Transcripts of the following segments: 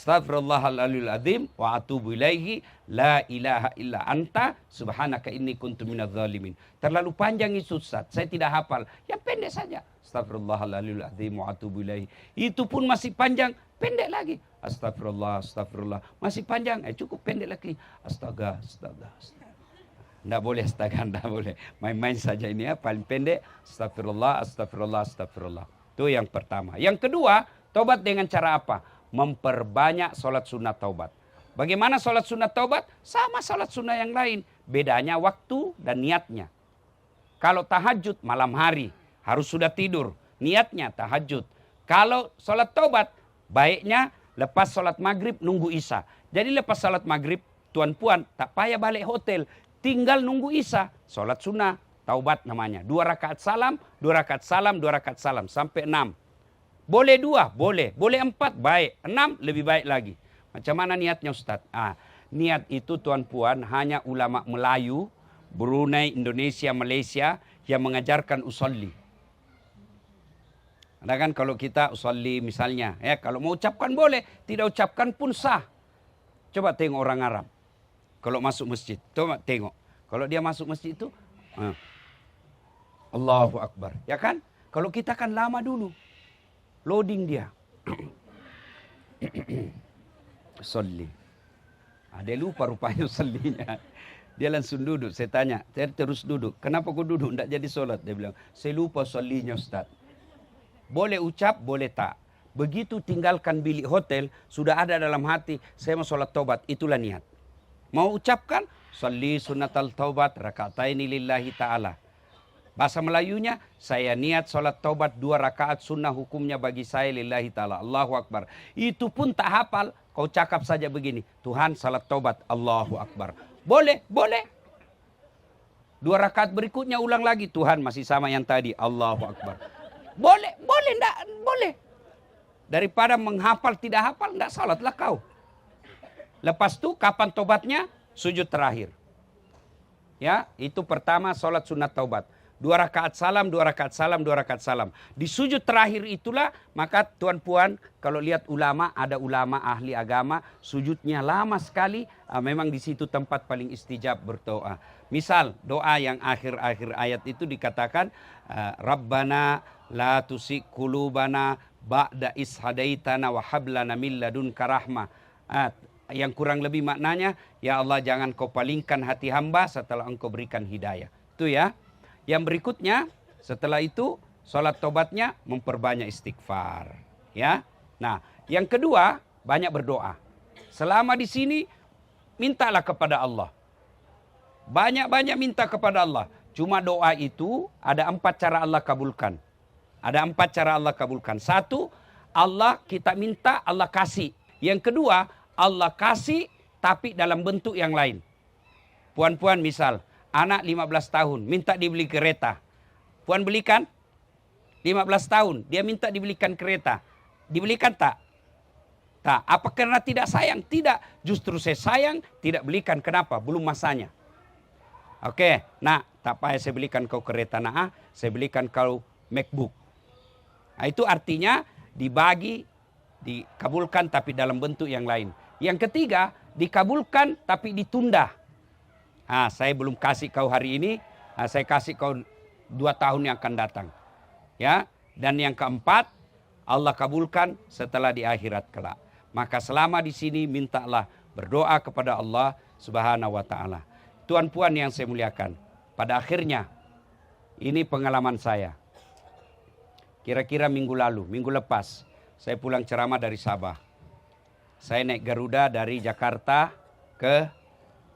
Astaghfirullahaladzim azim wa atubu ilaihi la ilaha illa anta subhanaka inni kuntu minadz zalimin. Terlalu panjang itu Ustaz, saya tidak hafal. Yang pendek saja. Astaghfirullahaladzim azim wa atubu ilaihi. Itu pun masih panjang, pendek lagi. Astagfirullah, astagfirullah. Masih panjang, cukup pendek lagi. Astaga. Tidak boleh astaga, tidak boleh. Main-main saja ini ya, paling pendek. Astagfirullah, astagfirullah, astagfirullah. Itu yang pertama. Yang kedua, taubat dengan cara apa? Memperbanyak sholat sunat taubat. Bagaimana sholat sunat taubat? Sama sholat sunat yang lain. Bedanya waktu dan niatnya. Kalau tahajud malam hari, harus sudah tidur. Niatnya tahajud. Kalau sholat taubat, baiknya lepas sholat maghrib nunggu isya. Jadi lepas sholat maghrib, tuan-puan tak payah balik hotel. Tinggal nunggu isya. Sholat sunnah, taubat namanya. 2 rakaat salam, 2 rakaat salam, 2 rakaat salam. Sampai 6. Boleh 2, boleh. Boleh 4, baik. 6, lebih baik lagi. Macam mana niatnya Ustaz? Niat itu tuan-puan hanya ulama Melayu, Brunei, Indonesia, Malaysia yang mengajarkan usolli. Ada kan kalau kita usolli misalnya. Ya, kalau mau ucapkan boleh. Tidak ucapkan pun sah. Coba tengok orang Arab. Kalau masuk masjid. Coba tengok. Kalau dia masuk masjid itu. Allahu Akbar. Ya kan? Kalau kita kan lama dulu. Loading dia. Usolli. Dia lupa rupanya usollinya. Dia langsung duduk. Saya tanya. Saya terus duduk. Kenapa kau duduk? Tidak jadi sholat. Dia bilang. Saya lupa usollinya Ustaz. Boleh ucap, boleh tak. Begitu tinggalkan bilik hotel, sudah ada dalam hati, saya mau sholat taubat, itulah niat. Mau ucapkan, sholli sunatal taubat, raka'ataini lillahi ta'ala. Bahasa Melayunya, saya niat sholat taubat 2 rakaat sunnah hukumnya bagi saya lillahi ta'ala. Allahu Akbar. Itu pun tak hafal, kau cakap saja begini, Tuhan sholat taubat, Allahu Akbar. Boleh, boleh. 2 rakaat berikutnya ulang lagi, Tuhan masih sama yang tadi, Allahu Akbar. Boleh, boleh, enggak, boleh. Daripada menghafal tidak hafal, enggak salatlah kau. Lepas itu kapan tobatnya? Sujud terakhir. Ya, itu pertama salat sunat taubat. 2 rakaat salam, 2 rakaat salam, 2 rakaat salam. Di sujud terakhir itulah, maka tuan-puan kalau lihat ulama, ada ulama ahli agama, sujudnya lama sekali, memang di situ tempat paling istijab berdoa. Misal doa yang akhir-akhir ayat itu dikatakan, Rabbana la tusik kulubana ba'da is hadaitana wa hablana min ladunka rahmah. Yang kurang lebih maknanya, ya Allah jangan kau palingkan hati hamba setelah engkau berikan hidayah. Itu ya. Yang berikutnya, setelah itu sholat tobatnya memperbanyak istighfar. Ya. Nah, yang kedua, banyak berdoa. Selama di sini, mintalah kepada Allah. Banyak-banyak minta kepada Allah. Cuma doa itu ada 4 cara Allah kabulkan. Ada 4 cara Allah kabulkan. 1, Allah kita minta, Allah kasih. Yang kedua, Allah kasih tapi dalam bentuk yang lain. Puan-puan misal, anak 15 tahun minta dibeli kereta. Puan belikan? 15 tahun, dia minta dibelikan kereta. Dibelikan tak? Tak. Apa karena tidak sayang? Tidak. Justru saya sayang, tidak belikan. Kenapa? Belum masanya. Oke, nah, tak payah saya belikan kau kereta. Nah, saya belikan kau MacBook. Nah, itu artinya dibagi, dikabulkan tapi dalam bentuk yang lain. Yang ketiga, dikabulkan tapi ditunda. Saya belum kasih kau hari ini, saya kasih kau 2 tahun yang akan datang. Ya, dan yang keempat, Allah kabulkan setelah di akhirat kelak. Maka selama di sini mintalah berdoa kepada Allah Subhanahu wa taala. Tuan-puan yang saya muliakan, pada akhirnya ini pengalaman saya. Kira-kira minggu lalu, minggu lepas, saya pulang ceramah dari Sabah. Saya naik Garuda dari Jakarta ke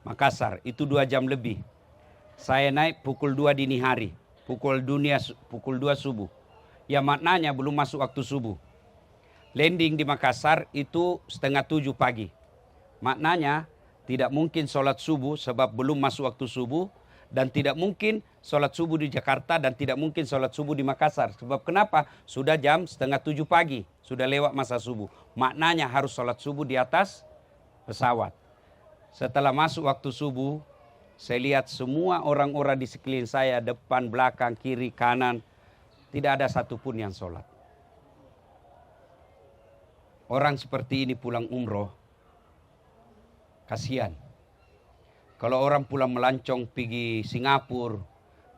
Makassar, itu 2 jam lebih. Saya naik pukul 2 dini hari, pukul 2 subuh. Ya maknanya belum masuk waktu subuh. Landing di Makassar itu 6:30 pagi. Maknanya tidak mungkin sholat subuh sebab belum masuk waktu subuh. Dan tidak mungkin sholat subuh di Jakarta dan tidak mungkin sholat subuh di Makassar. Sebab kenapa? Sudah jam 6:30 pagi, sudah lewat masa subuh. Maknanya harus sholat subuh di atas pesawat. Setelah masuk waktu subuh, saya lihat semua orang-orang di sekeliling saya, depan, belakang, kiri, kanan, tidak ada satupun yang sholat. orang seperti ini pulang umroh, kasihan. Kalau orang pulang melancong pergi Singapura,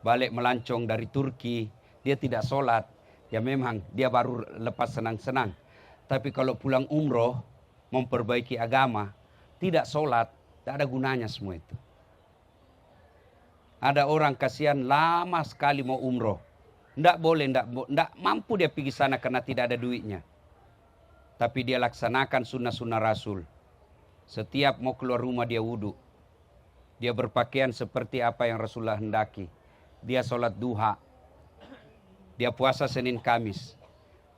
balik melancong dari Turki, dia tidak sholat, ya memang dia baru lepas senang-senang. Tapi kalau pulang umroh, memperbaiki agama, tidak sholat, tidak ada gunanya semua itu. Ada orang kasihan lama sekali mau umroh. Tidak boleh, tidak mampu dia pergi sana karena tidak ada duitnya. Tapi dia laksanakan sunnah-sunnah Rasul. Setiap mau keluar rumah dia wudhu. Dia berpakaian seperti apa yang Rasulullah hendaki. Dia sholat duha. Dia puasa Senin Kamis.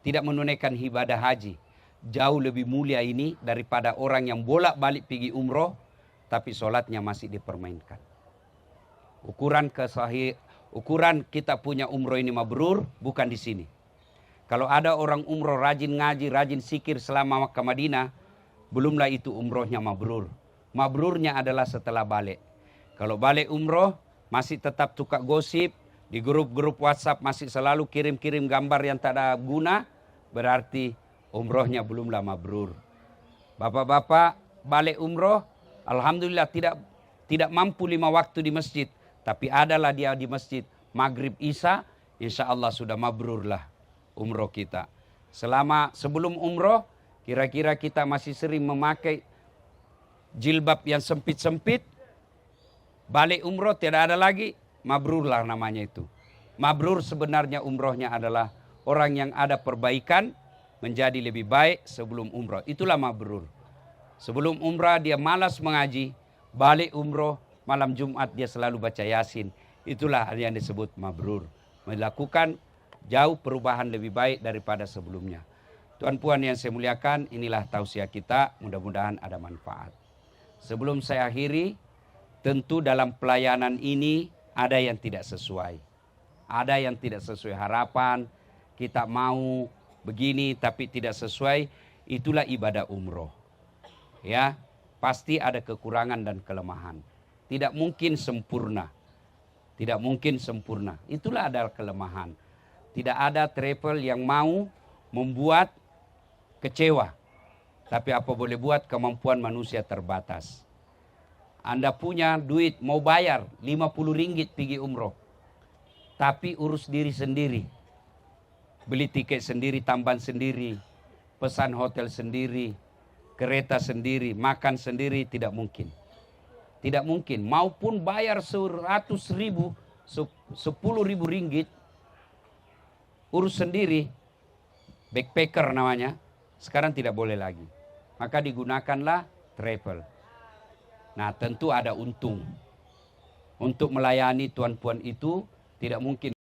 Tidak menunaikan ibadah haji. Jauh lebih mulia ini daripada orang yang bolak-balik pergi umroh, tapi sholatnya masih dipermainkan. Ukuran kita punya umroh ini mabrur bukan di sini. Kalau ada orang umroh rajin ngaji, rajin zikir selama Makkah Madinah, belumlah itu umrohnya mabrur. Mabrurnya adalah setelah balik. Kalau balik umroh masih tetap suka gosip, di grup-grup WhatsApp masih selalu kirim-kirim gambar yang tak ada guna, berarti umrohnya belumlah mabrur. Bapak-bapak balik umroh, alhamdulillah tidak mampu 5 waktu di masjid, tapi adalah dia di masjid maghrib isya, insya Allah sudah mabrur lah umroh kita. Sebelum umroh, kira-kira kita masih sering memakai jilbab yang sempit-sempit. Balik umroh tidak ada lagi, mabrur lah namanya itu. Mabrur sebenarnya umrohnya adalah orang yang ada perbaikan menjadi lebih baik sebelum umroh. Itulah mabrur. Sebelum umrah dia malas mengaji, balik umroh malam Jumat dia selalu baca Yasin. Itulah yang disebut mabrur. Melakukan jauh perubahan lebih baik daripada sebelumnya. Tuan puan yang saya muliakan, inilah tausiah kita, mudah-mudahan ada manfaat. Sebelum saya akhiri, tentu dalam pelayanan ini ada yang tidak sesuai. Ada yang tidak sesuai harapan, kita mau begini tapi tidak sesuai, itulah ibadah umroh. Ya, pasti ada kekurangan dan kelemahan. Tidak mungkin sempurna. Tidak mungkin sempurna. Itulah adalah kelemahan. Tidak ada travel yang mau membuat kecewa. Tapi apa boleh buat, kemampuan manusia terbatas. Anda punya duit mau bayar 50 ringgit pergi umroh. Tapi urus diri sendiri. Beli tiket sendiri, tambahan sendiri. Pesan hotel sendiri. Kereta sendiri, makan sendiri, tidak mungkin. Tidak mungkin. Maupun bayar 100.000, 10.000 ringgit. Urus sendiri. Backpacker namanya. Sekarang tidak boleh lagi. Maka digunakanlah travel. Nah tentu ada untung. Untuk melayani tuan puan itu tidak mungkin